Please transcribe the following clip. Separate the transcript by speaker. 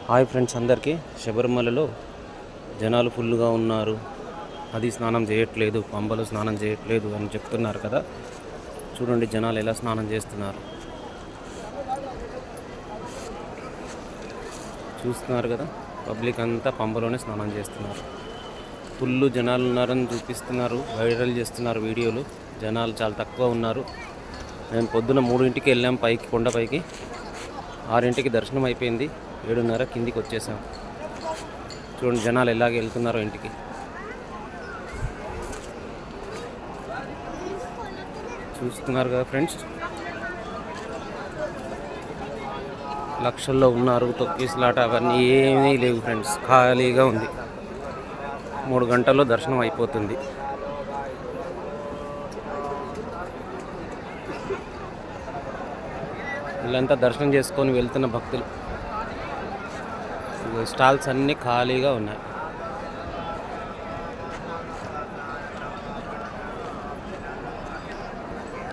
Speaker 1: Hi friends, అందరికీ శబరిమలలో జనాలు ఫుల్గా ఉన్నారు. అది స్నానం చేయట్లేదు, పంబలు స్నానం చేయట్లేదు అని చెప్తున్నారు కదా. చూడండి జనాలు ఎలా స్నానం చేస్తున్నారు, చూస్తున్నారు కదా. పబ్లిక్ అంతా పంబలోనే స్నానం చేస్తున్నారు. ఫుల్ జనాలు ఉన్నారని చూపిస్తున్నారు, వైరల్ చేస్తున్నారు వీడియోలు. జనాలు చాలా తక్కువ ఉన్నారు. మేము పొద్దున 3ంటికి వెళ్ళాం పైకి, కొండపైకి. 6ంటికి దర్శనం అయిపోయింది. 7:30 కిందికి వచ్చేసాం. చూడండి జనాలు ఎలాగ వెళ్తున్నారో ఇంటికి. చూస్తున్నారు కదా ఫ్రెండ్స్, లక్షల్లో ఉన్నారు. తొక్కిసలాట అవన్నీ ఏమీ లేవు ఫ్రెండ్స్, ఖాళీగా ఉంది. 3 గంటల్లో దర్శనం అయిపోతుంది. వీళ్ళంతా దర్శనం చేసుకొని వెళ్తున్న భక్తులు. స్టాల్స్ అన్నీ ఖాళీగా ఉన్నాయి.